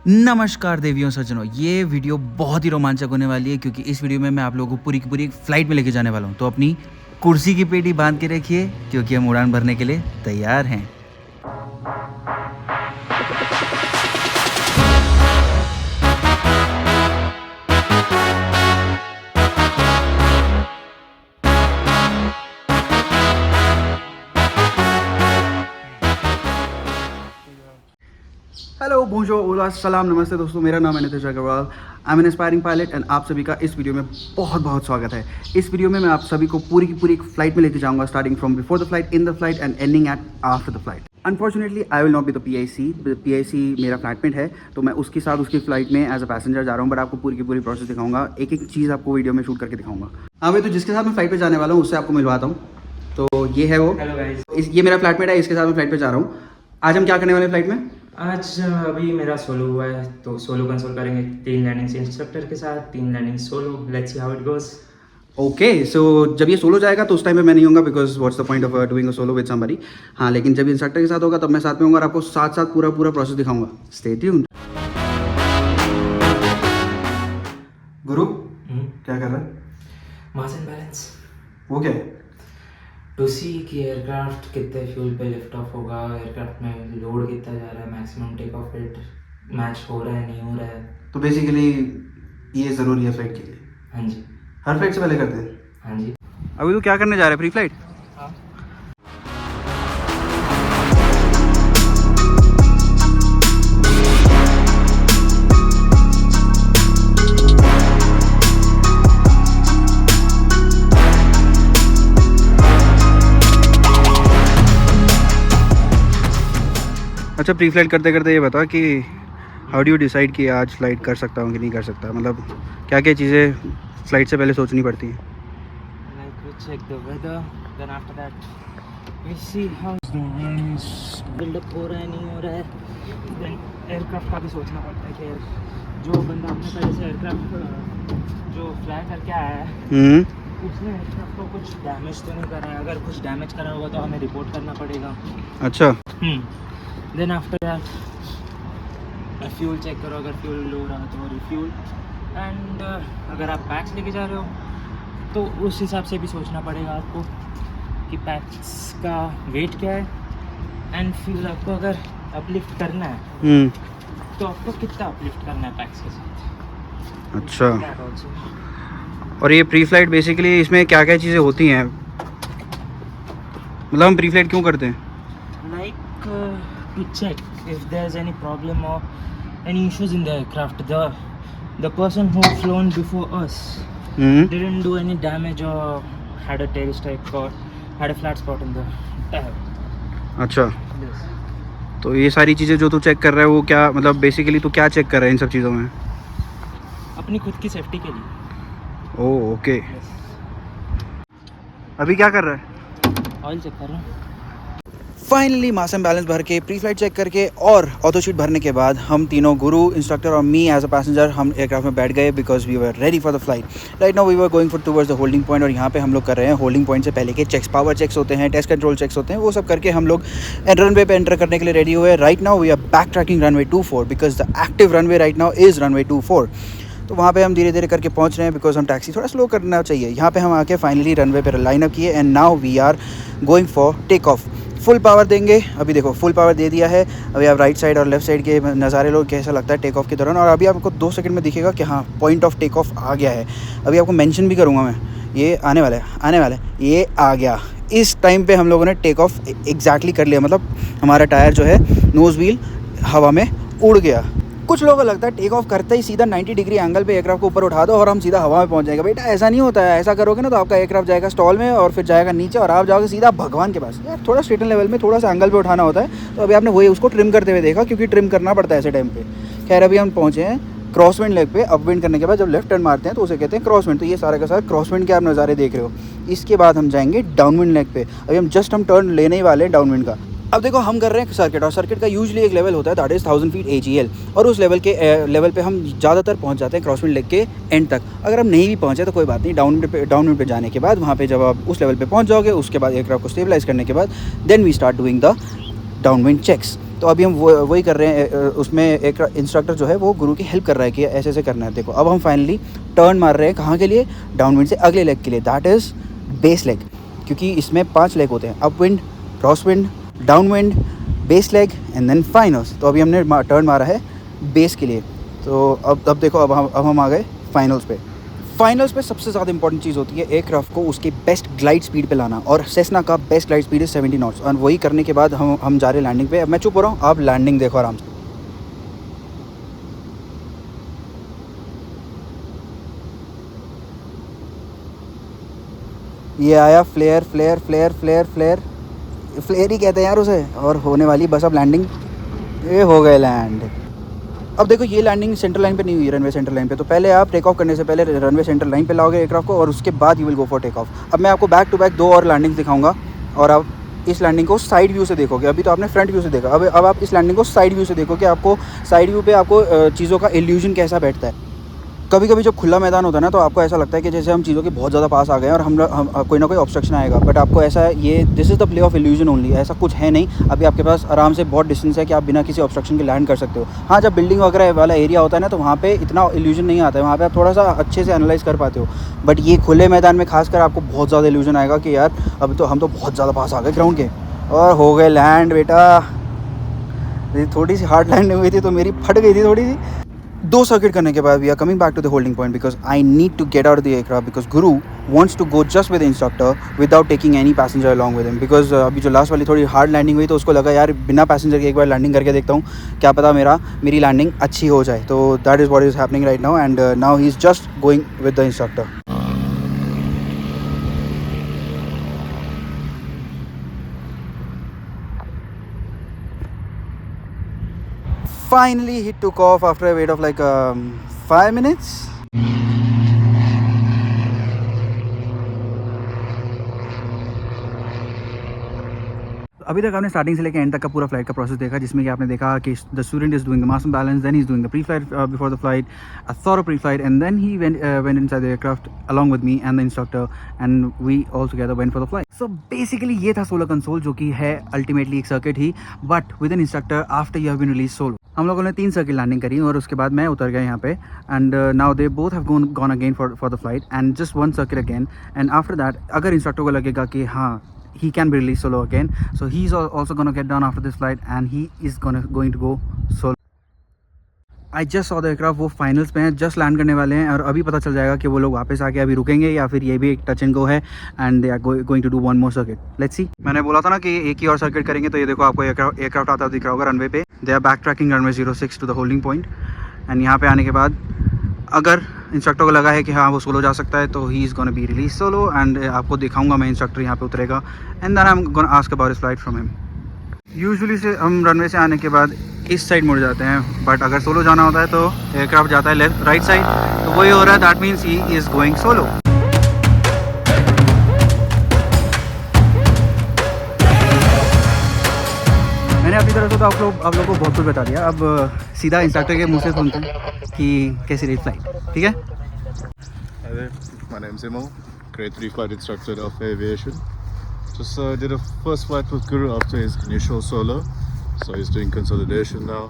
नमस्कार देवियों सज्जनों, ये वीडियो बहुत ही रोमांचक होने वाली है क्योंकि इस वीडियो में मैं आप लोगों को पूरी की पूरी एक फ़्लाइट में लेके जाने वाला हूँ। तो अपनी कुर्सी की पेटी बांध के रखिए क्योंकि हम उड़ान भरने के लिए तैयार हैं। हेलो बोंजोर ओला सलाम नमस्ते दोस्तों, मेरा नाम है Nitish Agarwal. I am an aspiring pilot and आप सभी का इस वीडियो में बहुत बहुत स्वागत है। इस वीडियो में मैं आप सभी को पूरी की पूरी एक फ्लाइट में लेके जाऊंगा, starting from before the flight, in the flight and ending eight after the flight. Unfortunately I will not be the PIC मेरा फ्लाइटमेट है, तो मैं उसके साथ उसकी फ्लाइट में एज अ पैसेंजर जा रहा हूँ। बट आपको पूरी की पूरी प्रोसेस दिखाऊंगा, एक एक चीज़ आपको वीडियो में शूट करके दिखाऊंगा। हाँ भाई, तो जिसके साथ मैं फ्लाइट पर जाने वाला हूँ उससे आपको मिलवाता हूँ। तो ये है वो, ये मेरा फ्लाइटमेट है, इसके साथ मैं फ्लाइट पर जा रहा हूँ। आज हम क्या करने वाले हैं फ्लाइट में? आज अभी मेरा सोलो हुआ है तो सोलो कंसोल करेंगे 3 लैंडिंग्स इंस्ट्रक्टर के साथ, 3 landing solo. Let's see how it goes. Okay, so जब ये सोलो जाएगा तो उस टाइम पे मैं नहीं होऊंगा, because what's the point of doing a solo with somebody. हाँ, लेकिन जब इंस्ट्रक्टर के साथ होगा तब मैं साथ में होऊंगा और आपको साथ साथ पूरा प्रोसेस दिखाऊंगा। Stay tuned. गुरु क्या कर रहा है? Mass and balance. वो क्या है? टू सी कि एयरक्राफ्ट कितने फ्यूल पे लिफ्ट ऑफ होगा, एयरक्राफ्ट में लोड कितना जा रहा है, maximum take off rate match हो रहा है नहीं हो रहा है। तो बेसिकली ये ज़रूरी है फ्लाइट के लिए? हाँ जी, हर फ्लाइट से पहले करते हैं? हाँ जी। अभी तो क्या करने जा रहा है? Pre flight? हाँ। अच्छा, प्री फ्लाइट करते करते ये बता कि हाउ डू यू डिसाइड कि आज फ्लाइट कर सकता हूँ कि नहीं कर सकता? मतलब क्या क्या चीज़ें फ्लाइट से पहले सोचनी पड़ती हैं? Like we check the weather, then after that we see how the winds build up हो रहा है नहीं हो रहा है। Then एयरक्राफ्ट का भी सोचना पड़ता है कि जो बंदा अपने पहले से एयरक्राफ्ट जो फ्लाई करके आया है उसने एयरक्राफ्ट को कुछ डैमेज तो नहीं करा है। अगर कुछ डैमेज करा होगा तो हमें रिपोर्ट करना पड़ेगा। अच्छा। Then after that fuel check करो, अगर फ्यूल लो रहा तो रिफ्यूल। एंड अगर आप पैक्स लेके जा रहे हो तो उस हिसाब से भी सोचना पड़ेगा आपको कि पैक्स का वेट क्या है। एंड फ्यूल आपको अगर अपलिफ्ट करना है तो आपको कितना अपलिफ्ट करना है पैक्स के साथ। अच्छा। That also. और ये प्री फ्लाइट बेसिकली इसमें क्या क्या चीज़ें होती हैं? मतलब हम प्री फ्लाइट क्यों करते हैं? Like to check if there's any problem or any issues in the aircraft. The person who flown before us didn't do any damage or had a tail strike or had a flat spot in the tire. अच्छा, Yes. तो ये सारी चीज़ें जो तू check कर रहा है वो क्या, मतलब बेसिकली तू क्या चेक कर रहा है इन सब चीज़ों में? अपनी खुद की सेफ्टी के लिए। Oh okay. Yes. अभी क्या कर रहा है? ऑयल चेक कर रहा हूँ। फाइनली मास एंड बैलेंस भर के, प्री फ्लाइट चेक करके और ऑटो शीट भरने के बाद हम तीनों, गुरु इंस्ट्रक्टर और मी एज अ पैसेंजर, हम एयरक्राफ्ट में बैठ गए because we were ready for the flight. Right now we were going for towards the holding point और यहाँ पे हम लोग कर रहे हैं होल्डिंग पॉइंट से पहले के चेक्स, पावर चेक्स होते हैं, टेस्ट कंट्रोल चेक्स होते हैं, वो सब करके हम लोग रनवे पे एंटर करने के लिए रेडी हुए। Right now we are back tracking runway 24 because the active runway right now is runway 24। तो वहाँ पे हम धीरे धीरे करके पहुँच रहे हैं बिकॉज हम टैक्सी थोड़ा स्लो करना चाहिए। यहाँ पे हम आके फाइनली रनवे पे लाइन अप किए and now we are going for take off. Full power देंगे। अभी देखो फुल पावर दे दिया है। अभी आप राइट साइड और लेफ्ट साइड के नज़ारे लो कैसा लगता है टेक ऑफ के दौरान। और अभी आपको 2 सेकंड में दिखेगा कि हाँ पॉइंट ऑफ टेक ऑफ आ गया है। अभी आपको मेंशन भी करूँगा मैं, ये आने वाला है, ये आ गया। इस टाइम पे हम लोगों ने टेक ऑफ एग्जैक्टली कर लिया, मतलब हमारा टायर जो है नोज़ व्हील हवा में उड़ गया। कुछ लोगों को लगता है टेक ऑफ करते ही सीधा 90 डिग्री एंगल पे एयरक्राफ्ट को ऊपर उठा दो और हम सीधा हवा में पहुंच जाएगा। बेटा ऐसा नहीं होता है। ऐसा करोगे ना तो आपका एयरक्राफ्ट जाएगा स्टॉल में और फिर जाएगा नीचे और आप जाओगे सीधा भगवान के पास। यार थोड़ा स्ट्रेटन लेवल में थोड़ा सा एंगल पे उठाना होता है। तो अभी आपने वही उसको ट्रिम करते हुए देखा, क्योंकि ट्रिम करना पड़ता है ऐसे टाइम पे। खैर अभी हम पहुँचे हैं क्रॉस विंड लेग पे। अप विंड करने के बाद जब लेफ्ट टर्न मारते हैं तो उसे कहते हैं क्रॉस विंड। तो ये सारा का सारा क्रॉस विंड के आप नज़ारे देख रहे हो। इसके बाद हम जाएंगे डाउन विंड लेग पे। अभी हम टर्न लेने ही वाले हैं डाउन विंड का। अब देखो हम कर रहे हैं सर्किट, और सर्किट का यूजुअली एक लेवल होता है दैट इज़ 1000 फीट AGL, और उस लेवल पे हम ज़्यादातर पहुंच जाते हैं क्रॉसविंड लेग के एंड तक। अगर हम नहीं भी पहुंचे तो कोई बात नहीं, डाउनविंड पे जाने के बाद वहाँ पे जब आप उस लेवल पे पहुंच जाओगे उसके बाद एयरक्राफ्ट को स्टेबलाइज करने के बाद then we start doing the downwind checks. तो अभी हम वही कर रहे हैं। उसमें एक इंस्ट्रक्टर जो है वो गुरु की हेल्प कर रहा है कि ऐसे ऐसे करना है। देखो अब हम फाइनली टर्न मार रहे हैं कहाँ के लिए, डाउनविंड से अगले लेग के लिए, दैट इज़ बेस लेग, क्योंकि इसमें 5 लेग होते हैं, upwind, crosswind, downwind, base leg and then finals. तो अभी हमने टर्न मारा है बेस के लिए। तो अब देखो अब हम आ गए फाइनल्स पे। फाइनल्स पे सबसे ज़्यादा इंपॉर्टेंट चीज़ होती है एयरक्राफ्ट को उसके बेस्ट ग्लाइड स्पीड पे लाना, और सेस्ना का बेस्ट ग्लाइड स्पीड है 70 नॉट्स। और वही करने के बाद हम जा रहे हैं लैंडिंग पे। अब मैं चुप हो रहा हूँ, आप लैंडिंग देखो आराम से। ये आया flare flare flare flare flare flare ही कहते हैं यार उसे, और होने वाली बस अब लैंडिंग। ये हो गए लैंड। अब देखो ये लैंडिंग सेंटर लाइन पे नहीं हुई, रनवे सेंटर लाइन पे। तो पहले आप टेक ऑफ करने से पहले रनवे सेंटर लाइन पे लाओगे एयरक्राफ्ट को, और उसके बाद you will go for take off. अब मैं आपको बैक टू बैक 2 और लैंडिंग दिखाऊंगा, और आप इस लैंडिंग को साइड व्यू से देखोगे। अभी तो आपने फ्रंट व्यू से देखा, अब आप इस लैंडिंग को साइड व्यू से देखो कि आपको साइड व्यू पे आपको चीज़ों का इल्यूजन कैसा बैठता है। कभी कभी जब खुला मैदान होता है ना, तो आपको ऐसा लगता है कि जैसे हम चीज़ों के बहुत ज़्यादा पास आ गए हैं और हम कोई ना कोई ऑब्स्ट्रक्शन आएगा, बट आपको ऐसा है, ये this is the play of illusion only, ऐसा कुछ है नहीं। अभी आपके पास आराम से बहुत डिस्टेंस है कि आप बिना किसी ऑब्स्ट्रक्शन के लैंड कर सकते हो। हाँ, जब बिल्डिंग वगैरह वाला एरिया होता है ना, तो वहाँ पे इतना इल्यूजन नहीं आता है, वहाँ पे आप थोड़ा सा अच्छे से एनालाइज कर पाते हो। बट ये खुले मैदान में खासकर आपको बहुत ज़्यादा इल्यूजन आएगा कि यार अब तो हम तो बहुत ज़्यादा पास आ गए ग्राउंड के, और हो गए लैंड बेटा। थोड़ी सी हार्ड लैंडिंग हुई थी तो मेरी फट गई थी थोड़ी सी। 2 सर्किट करने के बाद we are coming back to the holding point, because I need to get out the aircraft, because Guru wants to go just with instructor without taking any passenger along with him. Because अभी जो last वाली थोड़ी hard landing हुई तो उसको लगा यार बिना पैसेंजर के एक बार लैंडिंग करके देखता हूँ, क्या पता मेरी लैंडिंग अच्छी हो जाए। तो that is what is happening right now, and now he is just going with the instructor. Finally, he took off after a wait of like 5 minutes. अभी तक आपने स्टार्टिंग से लेकर एंड तक का पूरा फ्लाइट का प्रोसेस देखा, जिसमें कि आपने देखा कि the student is doing the mass balance, then he is doing the pre flight before the flight, a thorough pre flight, and then he went inside the aircraft along with me and the instructor, and we all together went for the flight. So basically ये था solo console, जो कि है ultimately एक circuit ही, but with an instructor after you have been release solo. हम लोगों ने 3 सर्किट लैंडिंग करी और उसके बाद मैं उतर गया यहाँ पे, and now they both have gone again for the flight, and just 1 circuit again, and after that अगर इंस्ट्रक्टर को लगेगा कि हाँ he can be released solo again, so he's also going to get down after this flight and he is going to go solo. I just saw the aircraft, वो finals पे हैं, just land करने वाले हैं, और अभी पता चल जाएगा कि वो लोग वापस आके अभी रुकेंगे या फिर ये भी एक टच एंड गो है, and they are going to do 1 more circuit. Let's see. मैंने बोला था ना कि एक ही और सर्किट करेंगे, तो ये देखो आपको एयरक्राफ्ट आता दिख रहा होगा रनवे पे। They are back tracking runway 06 to the holding point, and यहाँ पे आने के बाद अगर इंस्ट्रक्टर को लगा है कि हाँ वो सोलो जा सकता है, तो he is gonna be release solo, and आपको दिखाऊंगा मैं इंस्ट्रक्टर यहाँ पे उतरेगा, and then I am gonna ask about his flight from him. Usually से हम रनवे से आने के बाद इस साइड मुड़ जाते हैं, बट अगर सोलो जाना होता है तो एयरक्राफ्ट जाता है लेफ्ट राइट साइड, तो वही हो रहा है, that means he is going solo. मैंने अपनी तरफ से तो आप लोगों को बहुत कुछ बता दिया, अब सीधा इंस्ट्रक्टर के मुंह से सुनते हैं कि कैसी रही फ्लाइट। ठीक है? Hi there, my name's Imo, grade 3 flight instructor at Alpha Aviation. Just did a first flight with Guru after his initial solo, so he's doing consolidation now.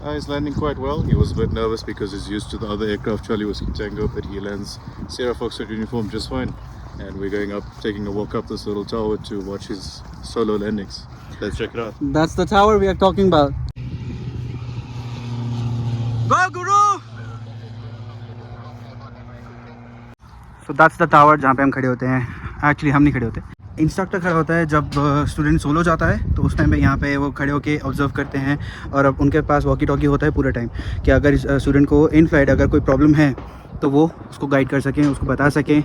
He's landing quite well. He was a bit nervous because he's used to the other aircraft, Charlie Whiskey Tango, but he lands Sierra Foxtrot uniform just fine. And we're going up, taking a walk up this little tower to watch his solo landings. Let's check it out. That's the tower we are talking about. Go Guru! So that's the tower जहाँ पे हम खड़े होते हैं। Actually हम नहीं खड़े होते, इंस्ट्रक्टर खड़ा होता है जब स्टूडेंट सोलो जाता है, तो उस टाइम पे यहाँ पे वो खड़े होके ऑब्जर्व करते हैं, और अब उनके पास वॉकी टॉकी होता है पूरा टाइम कि अगर स्टूडेंट को इन फ्लाइट अगर कोई प्रॉब्लम है तो वो उसको गाइड कर सकें, उसको बता सकें,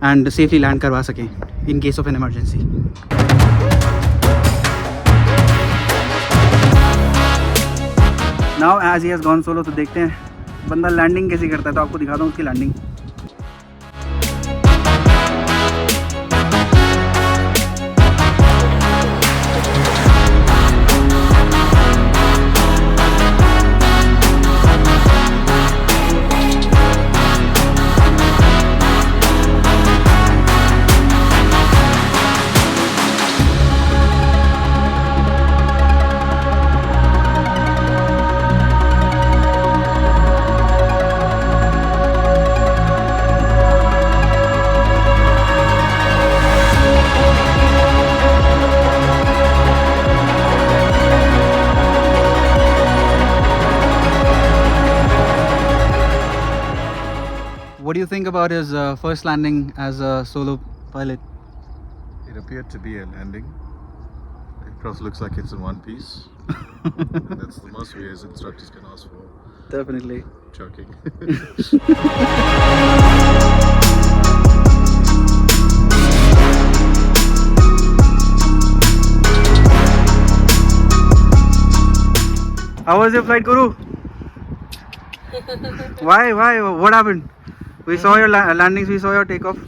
एंड सेफली लैंड करवा सकें in case of an emergency. Now as he has gone solo, तो देखते हैं बंदा लैंडिंग कैसी करता है, तो आपको दिखाता हूँ उसकी landing. What do you think about his first landing as a solo pilot? It appeared to be a landing. The aircraft looks like it's in one piece. And that's the most we as instructors can ask for. Definitely. Joking. How was your flight, Guru? Why? What happened? We saw your landings, we saw your takeoff.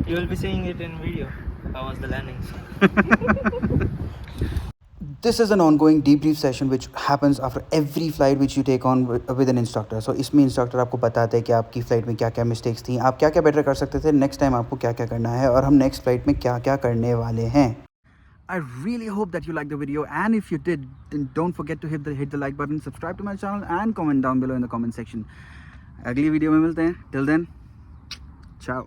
You will be seeing it in video. How was the landings? This is an ongoing debrief session which happens after every flight which you take on with an instructor. So इसमें instructor आपको बताते हैं कि आपकी flight में क्या क्या mistakes थी, आप क्या क्या बेटर कर सकते थे, नेक्स्ट टाइम आपको क्या क्या करना है और हम नेक्स्ट फ्लाइट में क्या क्या करने वाले हैं. I really hope that you liked the video, and if you did, then don't forget to hit the like button, subscribe to my channel and comment down below in the comment section. अगली video में मिलते हैं. Till then, ciao.